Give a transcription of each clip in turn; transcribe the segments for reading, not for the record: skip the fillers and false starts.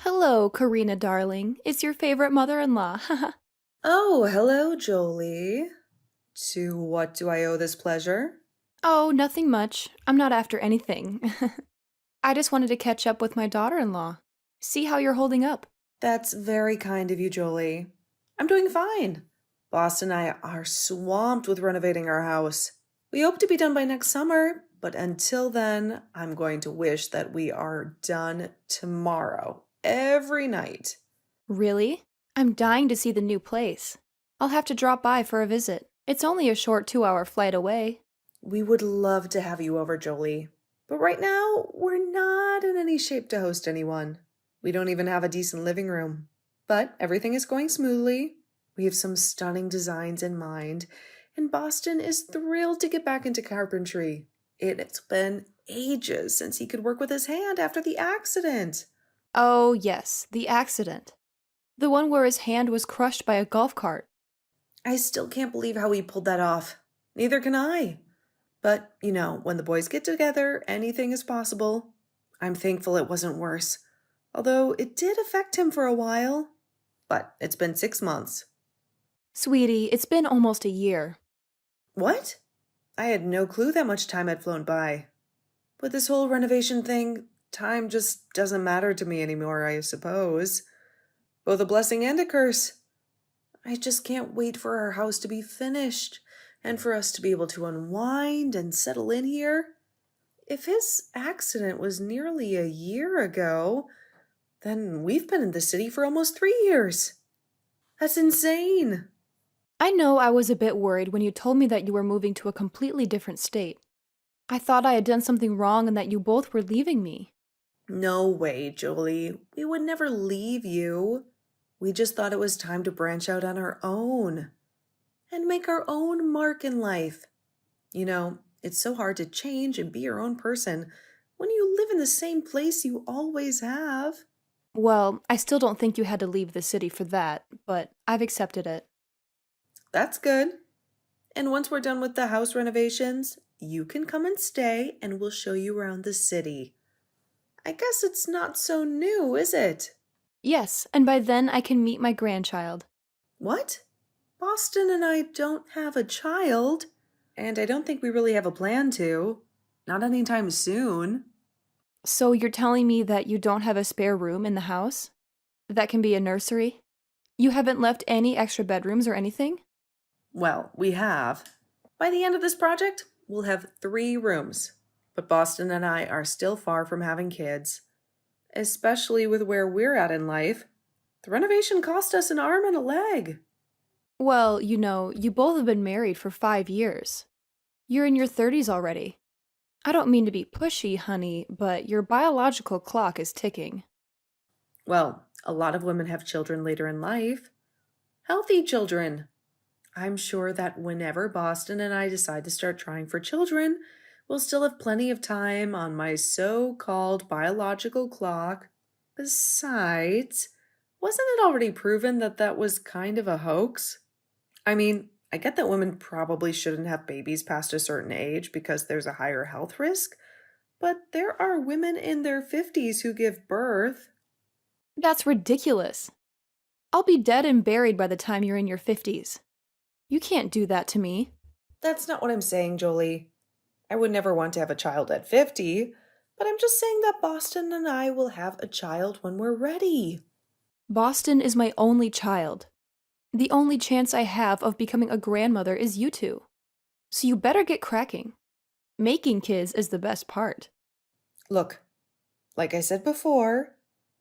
Hello, Karina darling. It's your favorite mother-in-law. Oh, hello, Jolie. To what do I owe this pleasure? Oh, nothing much. I'm not after anything. I just wanted to catch up with my daughter-in-law. See how you're holding up. That's very kind of you, Jolie. I'm doing fine. Boss and I are swamped with renovating our house. We hope to be done by next summer, but until then, I'm going to wish that we are done tomorrow, every night. Really? I'm dying to see the new place. I'll have to drop by for a visit. It's only a short 2-hour flight away. We would love to have you over, Jolie. But right now, we're not in any shape to host anyone. We don't even have a decent living room. But everything is going smoothly. We have some stunning designs in mind, and Boston is thrilled to get back into carpentry. It's been ages since he could work with his hand after the accident. Oh, yes, the accident. The one where his hand was crushed by a golf cart. I still can't believe how he pulled that off. Neither can I. But, when the boys get together, anything is possible. I'm thankful it wasn't worse, although it did affect him for a while. But it's been 6 months. Sweetie, it's been almost a year. What? I had no clue that much time had flown by. With this whole renovation thing, time just doesn't matter to me anymore, I suppose. Both a blessing and a curse. I just can't wait for our house to be finished and for us to be able to unwind and settle in here. If his accident was nearly a year ago, then we've been in the city for almost 3 years. That's insane. I know I was a bit worried when you told me that you were moving to a completely different state. I thought I had done something wrong and that you both were leaving me. No way, Jolie. We would never leave you. We just thought it was time to branch out on our own and make our own mark in life. It's so hard to change and be your own person when you live in the same place you always have. Well, I still don't think you had to leave the city for that, but I've accepted it. That's good. And once we're done with the house renovations, you can come and stay and we'll show you around the city. I guess it's not so new, is it? Yes, and by then I can meet my grandchild. What? Boston and I don't have a child, and I don't think we really have a plan to. Not anytime soon. So you're telling me that you don't have a spare room in the house? That can be a nursery? You haven't left any extra bedrooms or anything? Well, we have. By the end of this project, we'll have 3 rooms. But Boston and I are still far from having kids, especially with where we're at in life. The renovation cost us an arm and a leg. Well, you both have been married for 5 years. You're in your 30s already. I don't mean to be pushy, honey, but your biological clock is ticking. Well, a lot of women have children later in life. Healthy children. I'm sure that whenever Boston and I decide to start trying for children, we'll still have plenty of time on my so-called biological clock. Besides, wasn't it already proven that that was kind of a hoax? I mean, I get that women probably shouldn't have babies past a certain age because there's a higher health risk, but there are women in their 50s who give birth. That's ridiculous. I'll be dead and buried by the time you're in your 50s. You can't do that to me. That's not what I'm saying, Jolie. I would never want to have a child at 50, but I'm just saying that Boston and I will have a child when we're ready. Boston is my only child. The only chance I have of becoming a grandmother is you two. So you better get cracking. Making kids is the best part. Look, like I said before,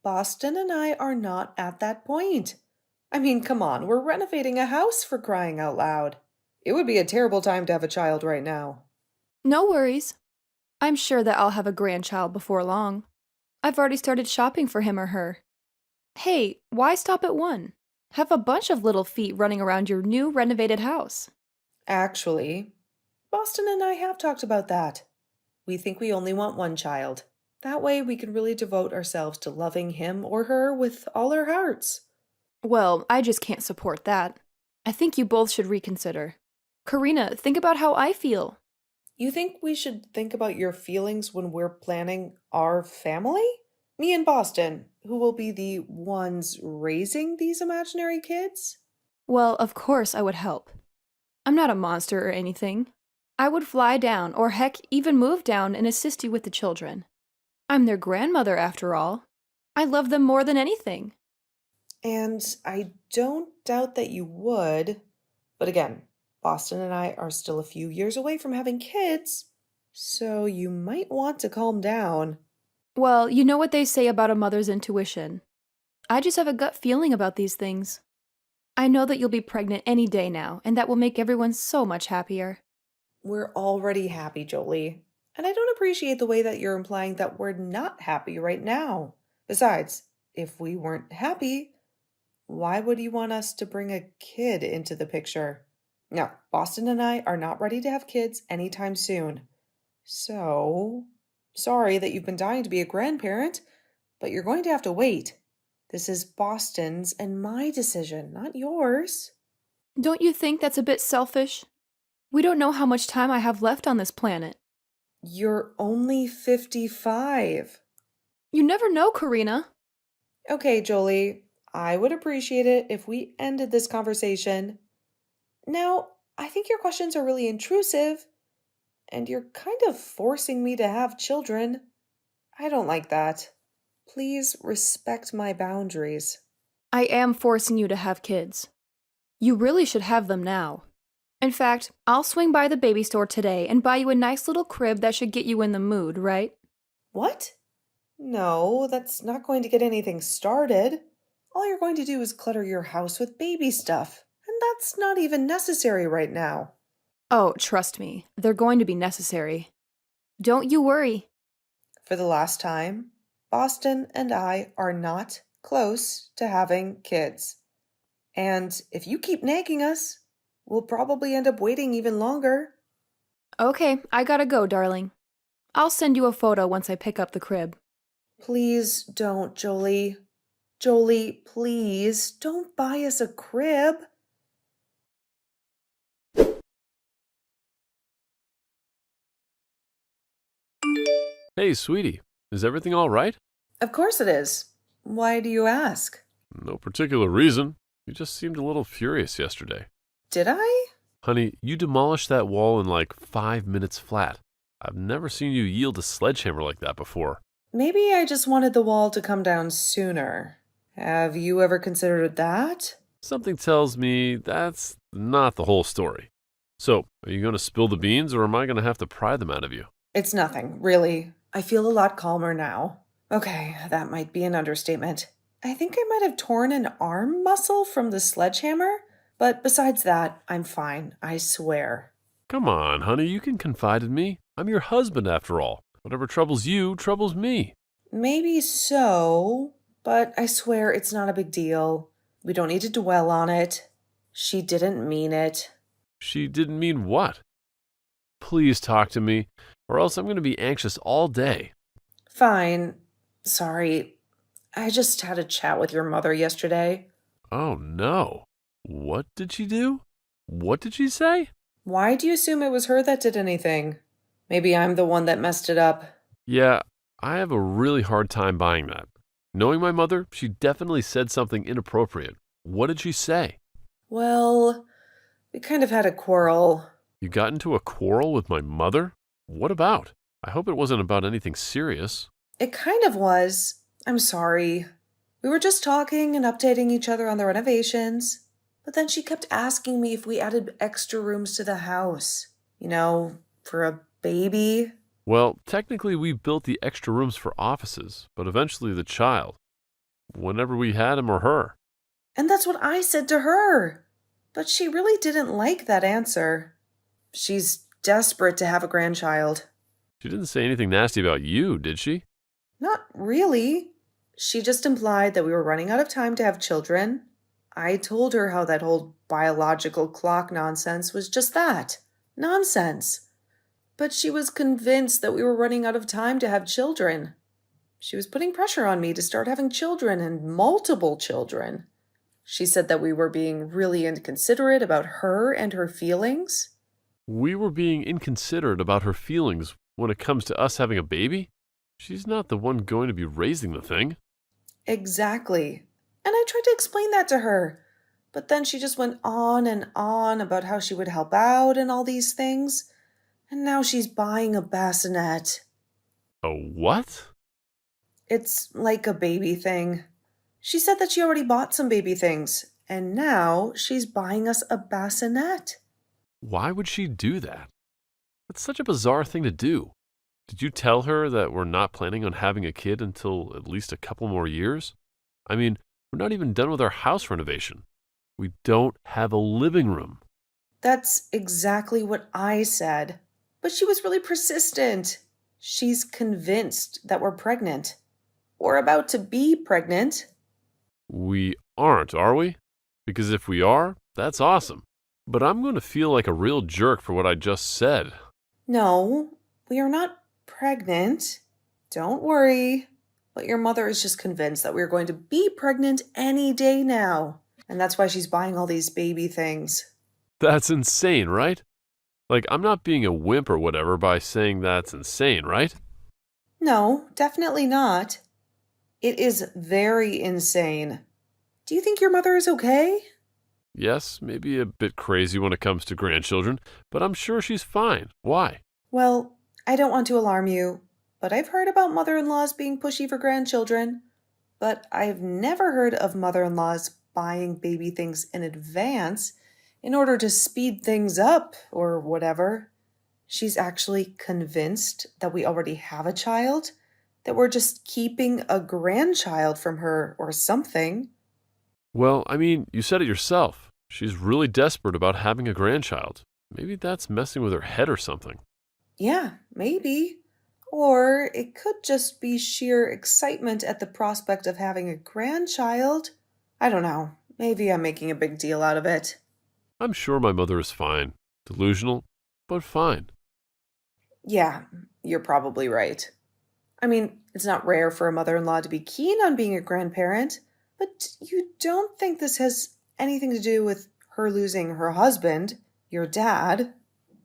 Boston and I are not at that point. I mean, come on, we're renovating a house for crying out loud. It would be a terrible time to have a child right now. No worries. I'm sure that I'll have a grandchild before long. I've already started shopping for him or her. Hey, why stop at one? Have a bunch of little feet running around your new renovated house. Actually, Boston and I have talked about that. We think we only want one child. That way we can really devote ourselves to loving him or her with all our hearts. Well, I just can't support that. I think you both should reconsider. Karina, think about how I feel. You think we should think about your feelings when we're planning our family? Me and Boston, who will be the ones raising these imaginary kids? Well, of course I would help. I'm not a monster or anything. I would fly down, or heck, even move down and assist you with the children. I'm their grandmother, after all. I love them more than anything. And I don't doubt that you would. But again, Boston and I are still a few years away from having kids, so you might want to calm down. Well, you know what they say about a mother's intuition. I just have a gut feeling about these things. I know that you'll be pregnant any day now, and that will make everyone so much happier. We're already happy, Jolie. And I don't appreciate the way that you're implying that we're not happy right now. Besides, if we weren't happy, why would you want us to bring a kid into the picture? No, Boston and I are not ready to have kids anytime soon. So, sorry that you've been dying to be a grandparent, but you're going to have to wait. This is Boston's and my decision, not yours. Don't you think that's a bit selfish? We don't know how much time I have left on this planet. You're only 55. You never know, Karina. Okay, Jolie, I would appreciate it if we ended this conversation. Now, I think your questions are really intrusive, and you're kind of forcing me to have children. I don't like that. Please respect my boundaries. I am forcing you to have kids. You really should have them now. In fact, I'll swing by the baby store today and buy you a nice little crib that should get you in the mood, right? What? No, that's not going to get anything started. All you're going to do is clutter your house with baby stuff, and that's not even necessary right now. Oh, trust me, they're going to be necessary. Don't you worry. For the last time, Boston and I are not close to having kids. And if you keep nagging us, we'll probably end up waiting even longer. Okay, I gotta go, darling. I'll send you a photo once I pick up the crib. Please don't, Jolie. Jolie, please don't buy us a crib. Hey, sweetie, is everything all right? Of course it is. Why do you ask? No particular reason. You just seemed a little furious yesterday. Did I? Honey, you demolished that wall in like 5 minutes flat. I've never seen you yield a sledgehammer like that before. Maybe I just wanted the wall to come down sooner. Have you ever considered that? Something tells me that's not the whole story. So, are you going to spill the beans or am I going to have to pry them out of you? It's nothing, really. I feel a lot calmer now. Okay, that might be an understatement. I think I might have torn an arm muscle from the sledgehammer, but besides that, I'm fine, I swear. Come on, honey, you can confide in me. I'm your husband after all. Whatever troubles you troubles me. Maybe so, but I swear it's not a big deal. We don't need to dwell on it. She didn't mean it. She didn't mean what? Please talk to me, or else I'm going to be anxious all day. Fine. Sorry. I just had a chat with your mother yesterday. Oh no. What did she do? What did she say? Why do you assume it was her that did anything? Maybe I'm the one that messed it up. Yeah, I have a really hard time buying that. Knowing my mother, she definitely said something inappropriate. What did she say? Well, we kind of had a quarrel. You got into a quarrel with my mother? What about? I hope it wasn't about anything serious. It kind of was. I'm sorry. We were just talking and updating each other on the renovations, but then she kept asking me if we added extra rooms to the house. For a baby. Well, technically we built the extra rooms for offices, but eventually the child. Whenever we had him or her. And that's what I said to her. But she really didn't like that answer. She's desperate to have a grandchild. She didn't say anything nasty about you, did she? Not really. She just implied that we were running out of time to have children. I told her how that whole biological clock nonsense was just that. Nonsense. But she was convinced that we were running out of time to have children. She was putting pressure on me to start having children and multiple children. She said that we were being really inconsiderate about her and her feelings. We were being inconsiderate about her feelings when it comes to us having a baby? She's not the one going to be raising the thing. Exactly. And I tried to explain that to her. But then she just went on and on about how she would help out and all these things. And now she's buying a bassinet. A what? It's like a baby thing. She said that she already bought some baby things, and now she's buying us a bassinet. Why would she do that? That's such a bizarre thing to do. Did you tell her that we're not planning on having a kid until at least a couple more years? I mean, we're not even done with our house renovation. We don't have a living room. That's exactly what I said. But she was really persistent. She's convinced that we're pregnant. Or about to be pregnant. We aren't, are we? Because if we are, that's awesome. But I'm going to feel like a real jerk for what I just said. No, we are not pregnant. Don't worry. But your mother is just convinced that we're going to be pregnant any day now. And that's why she's buying all these baby things. That's insane, right? Like, I'm not being a wimp or whatever by saying that's insane, right? No, definitely not. It is very insane. Do you think your mother is okay? Yes, maybe a bit crazy when it comes to grandchildren, but I'm sure she's fine. Why? Well, I don't want to alarm you, but I've heard about mother-in-laws being pushy for grandchildren. But I've never heard of mother-in-laws buying baby things in advance in order to speed things up or whatever. She's actually convinced that we already have a child, that we're just keeping a grandchild from her or something. Well, I mean, you said it yourself. She's really desperate about having a grandchild. Maybe that's messing with her head or something. Yeah, maybe. Or it could just be sheer excitement at the prospect of having a grandchild. I don't know. Maybe I'm making a big deal out of it. I'm sure my mother is fine. Delusional, but fine. Yeah, you're probably right. I mean, it's not rare for a mother-in-law to be keen on being a grandparent, but you don't think this has anything to do with her losing her husband, your dad,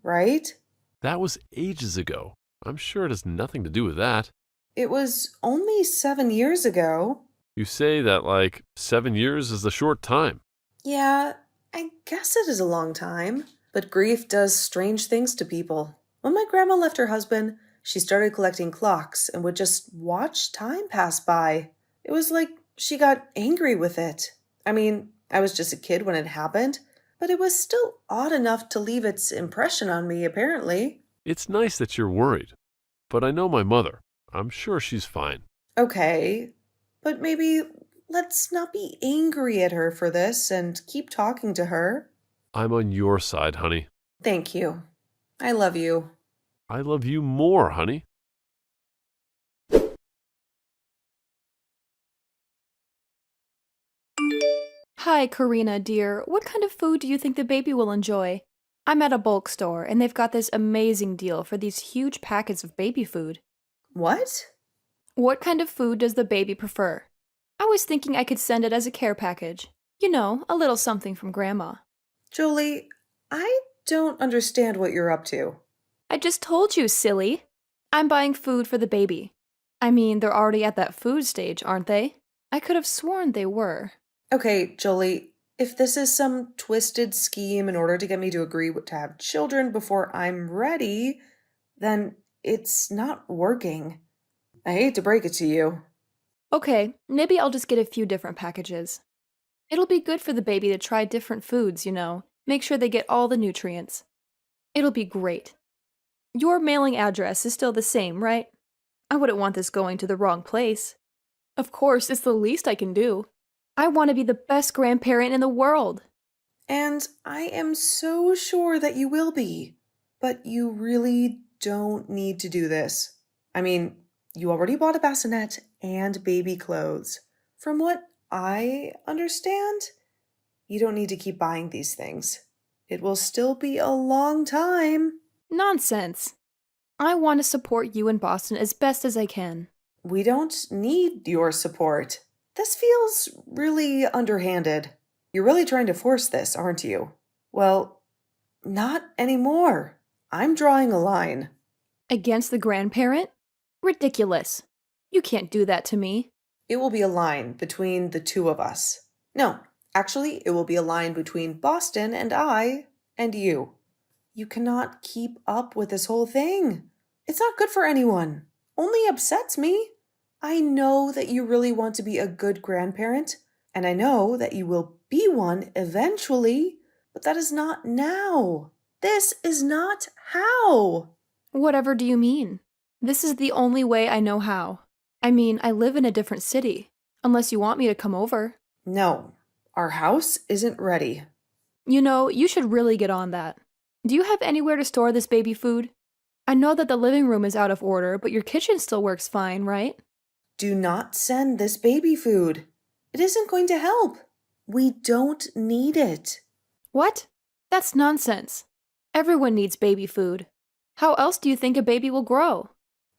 right? That was ages ago. I'm sure it has nothing to do with that. It was only 7 years ago. You say that like 7 years is a short time. Yeah, I guess it is a long time. But grief does strange things to people. When my grandma left her husband, she started collecting clocks and would just watch time pass by. It was like she got angry with it. I mean, I was just a kid when it happened, but it was still odd enough to leave its impression on me, apparently. It's nice that you're worried, but I know my mother. I'm sure she's fine. Okay, but maybe let's not be angry at her for this and keep talking to her. I'm on your side, honey. Thank you. I love you. I love you more, honey. Hi, Karina, dear. What kind of food do you think the baby will enjoy? I'm at a bulk store, and they've got this amazing deal for these huge packets of baby food. What? What kind of food does the baby prefer? I was thinking I could send it as a care package. You know, a little something from Grandma. Jolie, I don't understand what you're up to. I just told you, silly. I'm buying food for the baby. I mean, they're already at that food stage, aren't they? I could have sworn they were. Okay, Jolie, if this is some twisted scheme in order to get me to agree to have children before I'm ready, then it's not working. I hate to break it to you. Okay, maybe I'll just get a few different packages. It'll be good for the baby to try different foods, you know. Make sure they get all the nutrients. It'll be great. Your mailing address is still the same, right? I wouldn't want this going to the wrong place. Of course, it's the least I can do. I want to be the best grandparent in the world. And I am so sure that you will be. But you really don't need to do this. I mean, you already bought a bassinet and baby clothes. From what I understand, you don't need to keep buying these things. It will still be a long time. Nonsense. I want to support you in Boston as best as I can. We don't need your support. This feels really underhanded. You're really trying to force this, aren't you? Well, not anymore. I'm drawing a line. Against the grandparent? Ridiculous. You can't do that to me. It will be a line between the two of us. No, actually, it will be a line between Boston and I and you. You cannot keep up with this whole thing. It's not good for anyone. Only upsets me. I know that you really want to be a good grandparent, and I know that you will be one eventually, but that is not now. This is not how. Whatever do you mean? This is the only way I know how. I mean, I live in a different city. Unless you want me to come over. No, our house isn't ready. You know, you should really get on that. Do you have anywhere to store this baby food? I know that the living room is out of order, but your kitchen still works fine, right? Do not send this baby food. It isn't going to help. We don't need it. What? That's nonsense. Everyone needs baby food. How else do you think a baby will grow?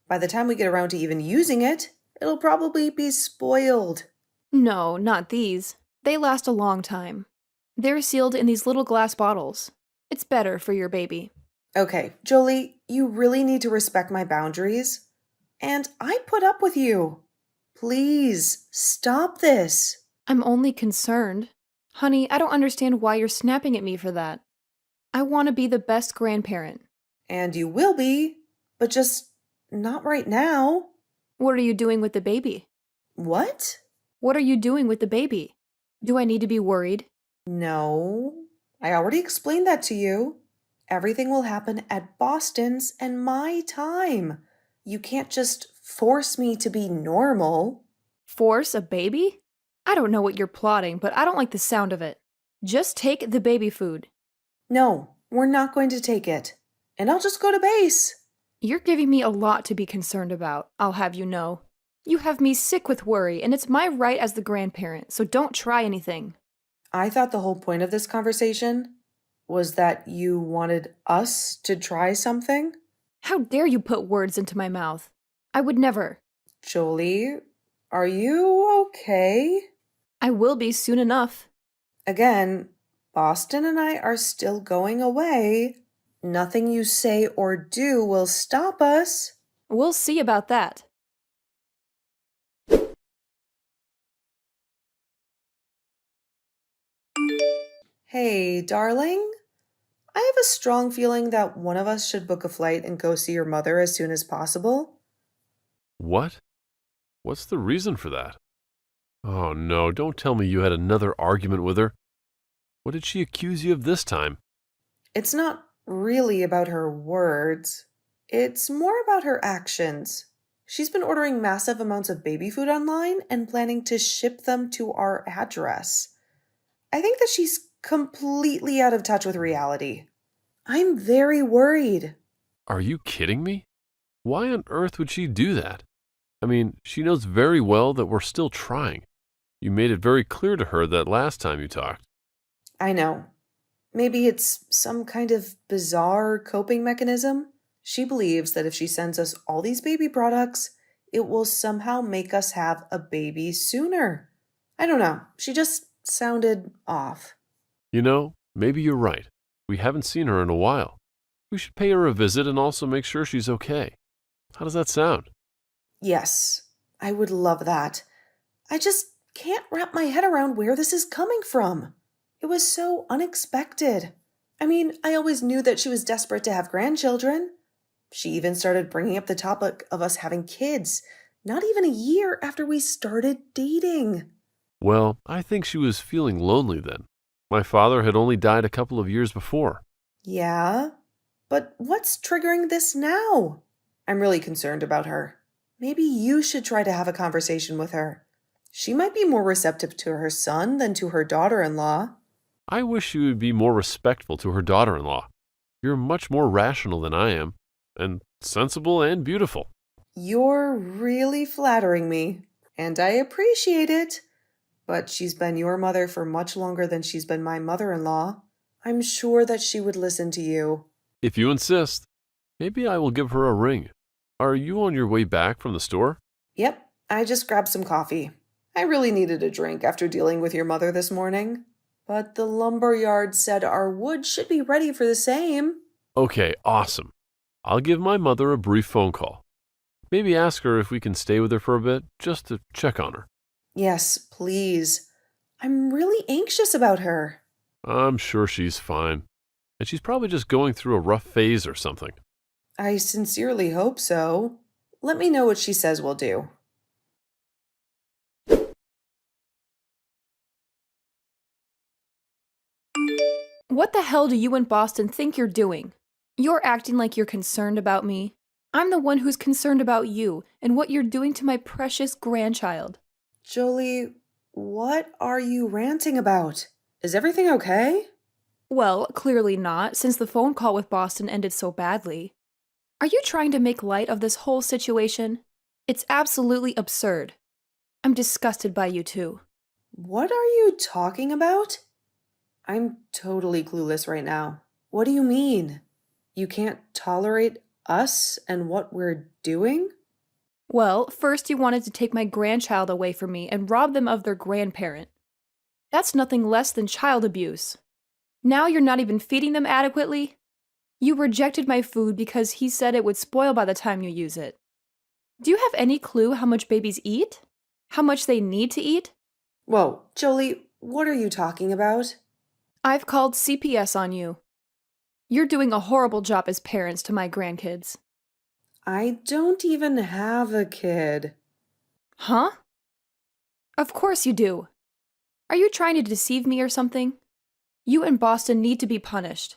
By the time we get around to even using it, it'll probably be spoiled. No, not these. They last a long time. They're sealed in these little glass bottles. It's better for your baby. Okay, Jolie, you really need to respect my boundaries. And I put up with you. Please, stop this. I'm only concerned. Honey, I don't understand why you're snapping at me for that. I want to be the best grandparent. And you will be, but just not right now. What are you doing with the baby? What? What are you doing with the baby? Do I need to be worried? No, I already explained that to you. Everything will happen at Boston's and my time. You can't just force me to be normal. Force a baby? I don't know what you're plotting, but I don't like the sound of it. Just take the baby food. No, we're not going to take it. And I'll just go to base. You're giving me a lot to be concerned about, I'll have you know. You have me sick with worry, and it's my right as the grandparent, so don't try anything. I thought the whole point of this conversation was that you wanted us to try something. How dare you put words into my mouth? I would never. Jolie, are you okay? I will be soon enough. Again, Boston and I are still going away. Nothing you say or do will stop us. We'll see about that. Hey, darling. I have a strong feeling that one of us should book a flight and go see your mother as soon as possible. What? What's the reason for that? Oh no, don't tell me you had another argument with her. What did she accuse you of this time? It's not really about her words. It's more about her actions. She's been ordering massive amounts of baby food online and planning to ship them to our address. I think that she's completely out of touch with reality. I'm very worried. Are you kidding me? Why on earth would she do that? I mean, she knows very well that we're still trying. You made it very clear to her that last time you talked. I know. Maybe it's some kind of bizarre coping mechanism. She believes that if she sends us all these baby products, it will somehow make us have a baby sooner. I don't know. She just sounded off. You know, maybe you're right. We haven't seen her in a while. We should pay her a visit and also make sure she's okay. How does that sound? Yes, I would love that. I just can't wrap my head around where this is coming from. It was so unexpected. I mean, I always knew that she was desperate to have grandchildren. She even started bringing up the topic of us having kids, not even a year after we started dating. Well, I think she was feeling lonely then. My father had only died a couple of years before. Yeah, but what's triggering this now? I'm really concerned about her. Maybe you should try to have a conversation with her. She might be more receptive to her son than to her daughter-in-law. I wish she would be more respectful to her daughter-in-law. You're much more rational than I am, and sensible and beautiful. You're really flattering me, and I appreciate it. But she's been your mother for much longer than she's been my mother-in-law. I'm sure that she would listen to you. If you insist, maybe I will give her a ring. Are you on your way back from the store? Yep, I just grabbed some coffee. I really needed a drink after dealing with your mother this morning. But the lumberyard said our wood should be ready for the same. Okay, awesome. I'll give my mother a brief phone call. maybe ask her if we can stay with her for a bit, just to check on her. Yes, please. I'm really anxious about her. I'm sure she's fine. And she's probably just going through a rough phase or something. I sincerely hope so. Let me know what she says we'll do. What the hell do you and Boston think you're doing? You're acting like you're concerned about me. I'm the one who's concerned about you and what you're doing to my precious grandchild. Jolie, what are you ranting about? Is everything okay? Well, clearly not, since the phone call with Boston ended so badly. Are you trying to make light of this whole situation? It's absolutely absurd. I'm disgusted by you two. What are you talking about? I'm totally clueless right now. What do you mean? You can't tolerate us and what we're doing? Well, first you wanted to take my grandchild away from me and rob them of their grandparent. That's nothing less than child abuse. Now you're not even feeding them adequately? You rejected my food because he said it would spoil by the time you use it. Do you have any clue how much babies eat? How much they need to eat? Whoa, Jolie, what are you talking about? I've called CPS on you. You're doing a horrible job as parents to my grandkids. I don't even have a kid. Huh? Of course you do. Are you trying to deceive me or something? You and Boston need to be punished.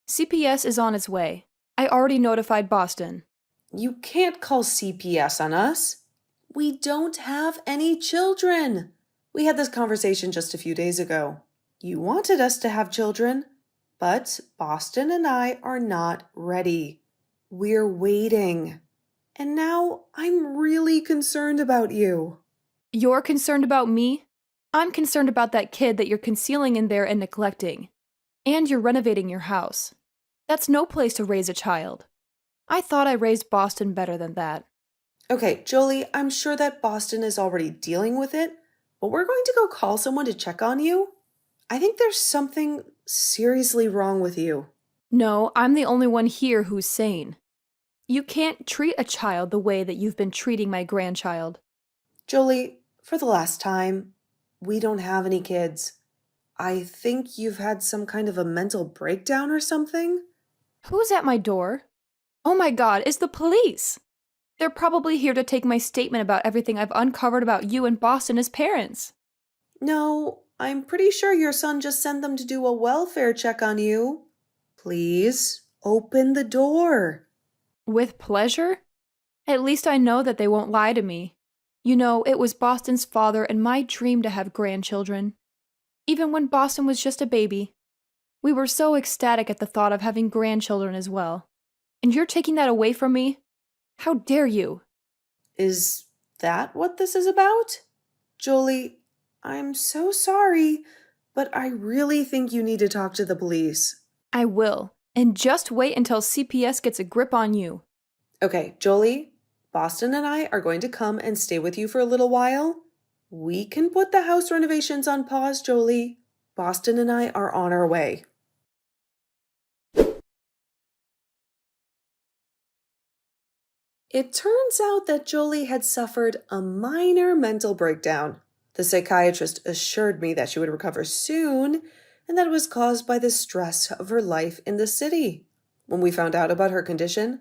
CPS is on its way. I already notified Boston. You can't call CPS on us. We don't have any children. We had this conversation just a few days ago. You wanted us to have children, but Boston and I are not ready. We're waiting. And now I'm really concerned about you. You're concerned about me? I'm concerned about that kid that you're concealing in there and neglecting. And you're renovating your house. That's no place to raise a child. I thought I raised Boston better than that. Okay, Jolie, I'm sure that Boston is already dealing with it, but we're going to go call someone to check on you. I think there's something seriously wrong with you. No, I'm the only one here who's sane. You can't treat a child the way that you've been treating my grandchild. Jolie, for the last time, we don't have any kids. I think you've had some kind of a mental breakdown or something. Who's at my door? Oh my god, it's the police! They're probably here to take my statement about everything I've uncovered about you and Boston as parents. No, I'm pretty sure your son just sent them to do a welfare check on you. Please, open the door. With pleasure? At least I know that they won't lie to me. You know, it was Boston's father and my dream to have grandchildren. Even when Boston was just a baby. We were so ecstatic at the thought of having grandchildren as well. And you're taking that away from me? How dare you? Is that what this is about? Jolie, I'm so sorry, but I really think you need to talk to the police. I will. And just wait until CPS gets a grip on you. Okay, Jolie, Boston and I are going to come and stay with you for a little while. We can put the house renovations on pause, Jolie. Boston and I are on our way. It turns out that Jolie had suffered a minor mental breakdown. The psychiatrist assured me that she would recover soon, and that it was caused by the stress of her life in the city. When we found out about her condition,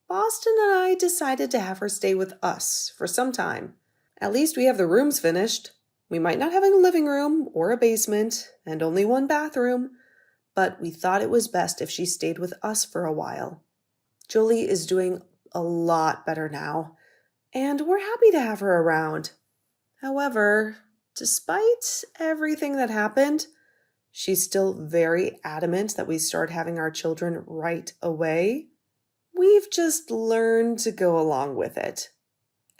Boston and I decided to have her stay with us for some time. At least we have the rooms finished. We might not have a living room or a basement, and only one bathroom, but we thought it was best if she stayed with us for a while. Jolie is doing a lot better now, and we're happy to have her around. However, despite everything that happened, she's still very adamant that we start having our children right away. We've just learned to go along with it.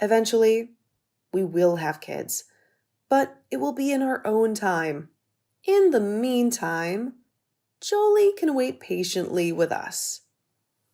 Eventually, we will have kids, but it will be in our own time. In the meantime, Jolie can wait patiently with us.